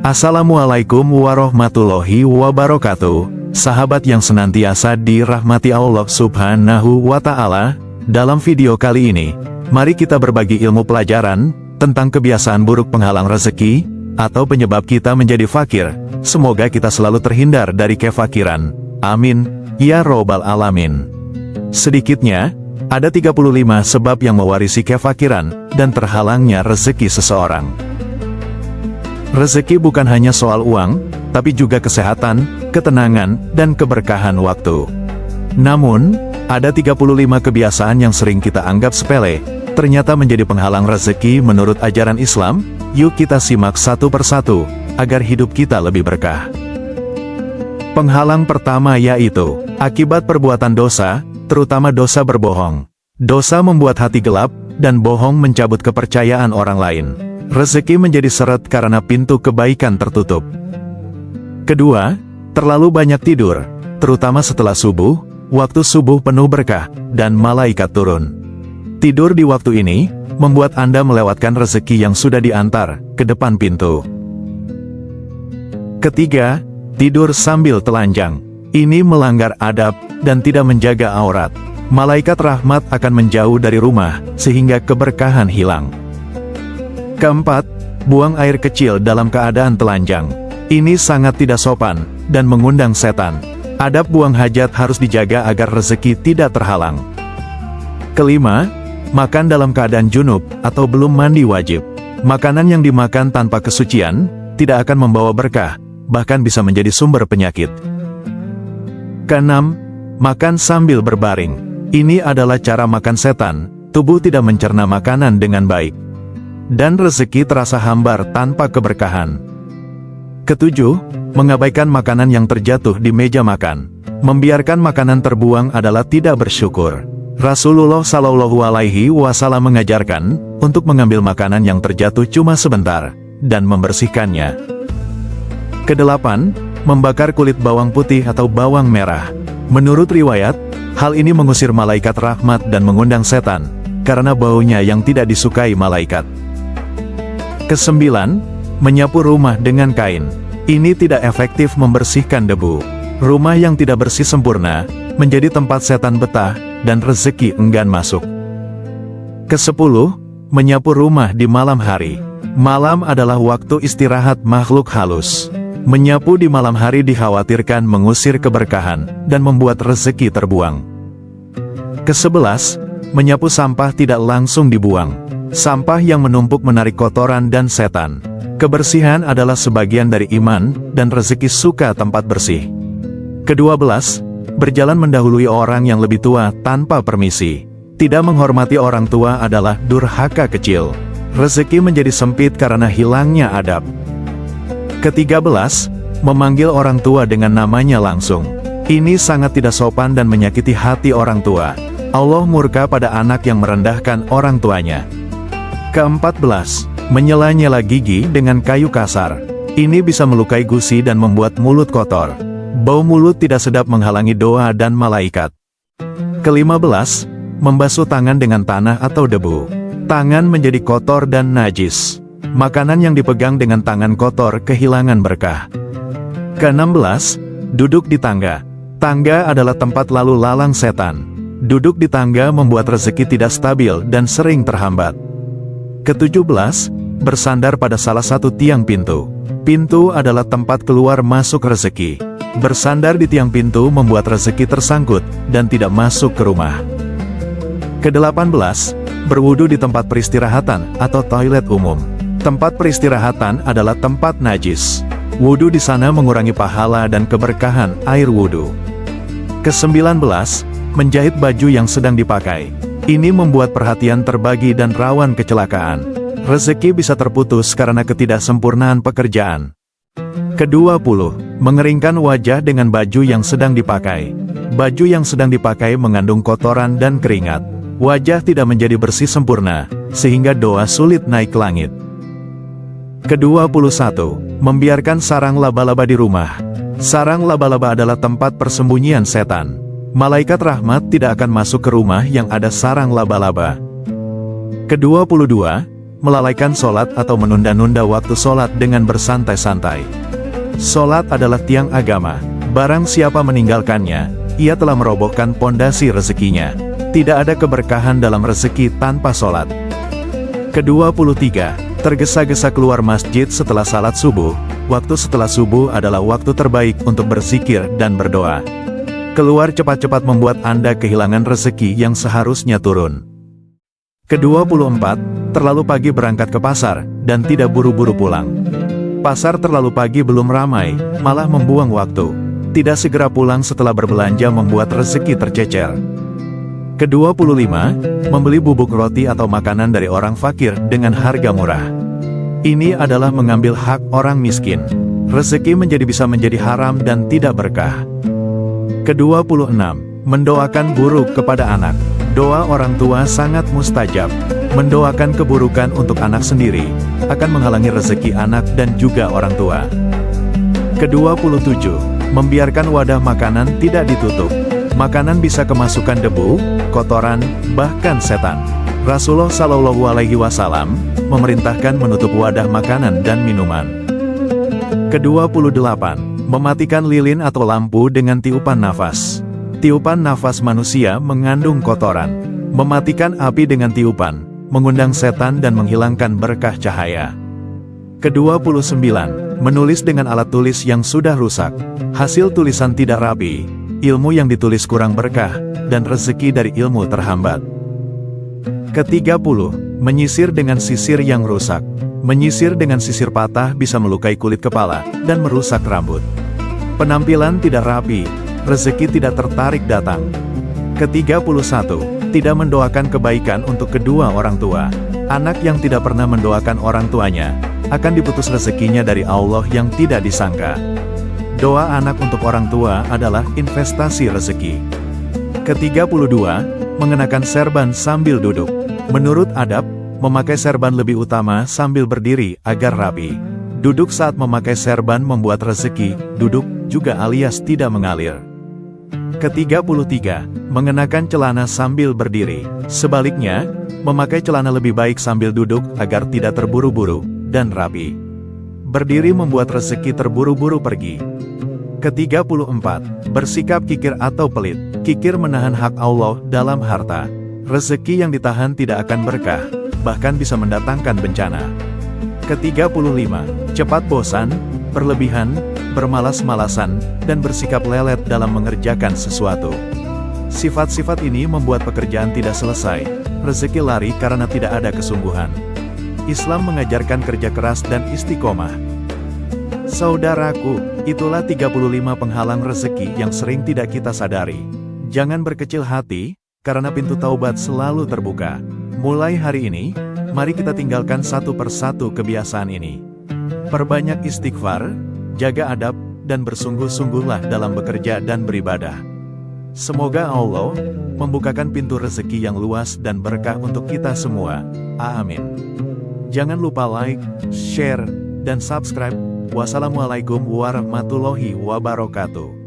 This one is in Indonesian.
Assalamualaikum warahmatullahi wabarakatuh, sahabat yang senantiasa dirahmati Allah Subhanahu wa Ta'ala. Dalam video kali ini, mari kita berbagi ilmu pelajaran tentang kebiasaan buruk penghalang rezeki atau penyebab kita menjadi fakir. Semoga kita selalu terhindar dari kefakiran. Amin, ya robbal alamin. Sedikitnya, ada 35 sebab yang mewarisi kefakiran dan terhalangnya rezeki seseorang. Rezeki bukan hanya soal uang, tapi juga kesehatan, ketenangan, dan keberkahan waktu. Namun, ada 35 kebiasaan yang sering kita anggap sepele, ternyata menjadi penghalang rezeki menurut ajaran Islam. Yuk kita simak satu persatu, agar hidup kita lebih berkah. Penghalang pertama yaitu, akibat perbuatan dosa, terutama dosa berbohong. Dosa membuat hati gelap, dan bohong mencabut kepercayaan orang lain. Rezeki menjadi seret karena pintu kebaikan tertutup. Kedua, terlalu banyak tidur, terutama setelah subuh. Waktu subuh penuh berkah, dan malaikat turun. Tidur di waktu ini, membuat Anda melewatkan rezeki yang sudah diantar ke depan pintu. Ketiga, tidur sambil telanjang. Ini melanggar adab, dan tidak menjaga aurat. Malaikat rahmat akan menjauh dari rumah, sehingga keberkahan hilang. Keempat, buang air kecil dalam keadaan telanjang. Ini sangat tidak sopan, dan mengundang setan. Adab buang hajat harus dijaga agar rezeki tidak terhalang. Kelima, makan dalam keadaan junub, atau belum mandi wajib. Makanan yang dimakan tanpa kesucian, tidak akan membawa berkah, bahkan bisa menjadi sumber penyakit. Keenam, makan sambil berbaring. Ini adalah cara makan setan, tubuh tidak mencerna makanan dengan baik. Dan rezeki terasa hambar tanpa keberkahan. Ketujuh, mengabaikan makanan yang terjatuh di meja makan. Membiarkan makanan terbuang adalah tidak bersyukur. Rasulullah Shallallahu Alaihi Wasallam mengajarkan untuk mengambil makanan yang terjatuh cuma sebentar dan membersihkannya. Kedelapan, membakar kulit bawang putih atau bawang merah. Menurut riwayat, hal ini mengusir malaikat rahmat dan mengundang setan karena baunya yang tidak disukai malaikat. Kesembilan, menyapu rumah dengan kain. Ini tidak efektif membersihkan debu. Rumah yang tidak bersih sempurna, menjadi tempat setan betah, dan rezeki enggan masuk. Kesepuluh, menyapu rumah di malam hari. Malam adalah waktu istirahat makhluk halus. Menyapu di malam hari dikhawatirkan mengusir keberkahan, dan membuat rezeki terbuang. Kesebelas, menyapu sampah tidak langsung dibuang. Sampah yang menumpuk menarik kotoran dan setan. Kebersihan adalah sebagian dari iman, dan rezeki suka tempat bersih. Kedua belas, berjalan mendahului orang yang lebih tua tanpa permisi. Tidak menghormati orang tua adalah durhaka kecil. Rezeki menjadi sempit karena hilangnya adab. Ketiga belas, memanggil orang tua dengan namanya langsung. Ini sangat tidak sopan dan menyakiti hati orang tua. Allah murka pada anak yang merendahkan orang tuanya. Keempat belas, menyela-nyela gigi dengan kayu kasar. Ini bisa melukai gusi dan membuat mulut kotor. Bau mulut tidak sedap menghalangi doa dan malaikat. Kelima belas, membasuh tangan dengan tanah atau debu. Tangan menjadi kotor dan najis. Makanan yang dipegang dengan tangan kotor kehilangan berkah. Keenam belas, duduk di tangga. Tangga adalah tempat lalu lalang setan. Duduk di tangga membuat rezeki tidak stabil dan sering terhambat. Ketujuh belas, bersandar pada salah satu tiang pintu. Pintu adalah tempat keluar masuk rezeki. Bersandar di tiang pintu membuat rezeki tersangkut, dan tidak masuk ke rumah. Kedelapan belas, berwudu di tempat peristirahatan, atau toilet umum. Tempat peristirahatan adalah tempat najis. Wudu di sana mengurangi pahala dan keberkahan air wudu. Kesembilan belas, menjahit baju yang sedang dipakai. Ini membuat perhatian terbagi dan rawan kecelakaan. Rezeki bisa terputus karena ketidaksempurnaan pekerjaan. Kedua-puluh, mengeringkan wajah dengan baju yang sedang dipakai. Baju yang sedang dipakai mengandung kotoran dan keringat. Wajah tidak menjadi bersih sempurna, sehingga doa sulit naik ke langit. Kedua-puluh-satu, membiarkan sarang laba-laba di rumah. Sarang laba-laba adalah tempat persembunyian setan. Malaikat rahmat tidak akan masuk ke rumah yang ada sarang laba-laba. Kedua-puluh-dua, melalaikan sholat atau menunda-nunda waktu sholat dengan bersantai-santai. Sholat adalah tiang agama. Barang siapa meninggalkannya, ia telah merobohkan pondasi rezekinya. Tidak ada keberkahan dalam rezeki tanpa sholat. Ke-23, tergesa-gesa keluar masjid setelah salat subuh. Waktu setelah subuh adalah waktu terbaik untuk berzikir dan berdoa. Keluar cepat-cepat membuat Anda kehilangan rezeki yang seharusnya turun. Ke-24, terlalu pagi berangkat ke pasar, dan tidak buru-buru pulang. Pasar terlalu pagi belum ramai, malah membuang waktu. Tidak segera pulang setelah berbelanja membuat rezeki tercecer. Ke-25, membeli bubuk roti atau makanan dari orang fakir dengan harga murah. Ini adalah mengambil hak orang miskin. Rezeki bisa menjadi haram dan tidak berkah. Ke-26, mendoakan buruk kepada anak. Doa orang tua sangat mustajab. Mendoakan keburukan untuk anak sendiri akan menghalangi rezeki anak dan juga orang tua. Ke-27, membiarkan wadah makanan tidak ditutup. Makanan bisa kemasukan debu, kotoran, bahkan setan. Rasulullah Shallallahu Alaihi Wasallam memerintahkan menutup wadah makanan dan minuman. Ke-28, mematikan lilin atau lampu dengan tiupan nafas. Tiupan nafas manusia mengandung kotoran. Mematikan api dengan tiupan mengundang setan dan menghilangkan berkah cahaya. Ke-29, menulis dengan alat tulis yang sudah rusak. Hasil tulisan tidak rapi, ilmu yang ditulis kurang berkah, dan rezeki dari ilmu terhambat. Ke-30, menyisir dengan sisir yang rusak. Menyisir dengan sisir patah bisa melukai kulit kepala dan merusak rambut. Penampilan tidak rapi, rezeki tidak tertarik datang. Ke-31, tidak mendoakan kebaikan untuk kedua orang tua. Anak yang tidak pernah mendoakan orang tuanya akan diputus rezekinya dari Allah yang tidak disangka. Doa anak untuk orang tua adalah investasi rezeki. Ke-32, mengenakan serban sambil duduk. Menurut adab, memakai serban lebih utama sambil berdiri agar rapi. Duduk saat memakai serban membuat rezeki, duduk juga alias tidak mengalir. Ke-33, mengenakan celana sambil berdiri. Sebaliknya, memakai celana lebih baik sambil duduk agar tidak terburu-buru dan rapi. Berdiri membuat rezeki terburu-buru pergi. Ke-34, bersikap kikir atau pelit. Kikir menahan hak Allah dalam harta. Rezeki yang ditahan tidak akan berkah, bahkan bisa mendatangkan bencana. Ke-35, cepat bosan, berlebihan, bermalas-malasan, dan bersikap lelet dalam mengerjakan sesuatu. Sifat-sifat ini membuat pekerjaan tidak selesai, rezeki lari karena tidak ada kesungguhan. Islam mengajarkan kerja keras dan istiqomah. Saudaraku, itulah 35 penghalang rezeki yang sering tidak kita sadari. Jangan berkecil hati, karena pintu taubat selalu terbuka. Mulai hari ini, mari kita tinggalkan satu persatu kebiasaan ini. Perbanyak istighfar, jaga adab, dan bersungguh-sungguhlah dalam bekerja dan beribadah. Semoga Allah membukakan pintu rezeki yang luas dan berkah untuk kita semua. Amin. Jangan lupa like, share, dan subscribe. Wassalamualaikum warahmatullahi wabarakatuh.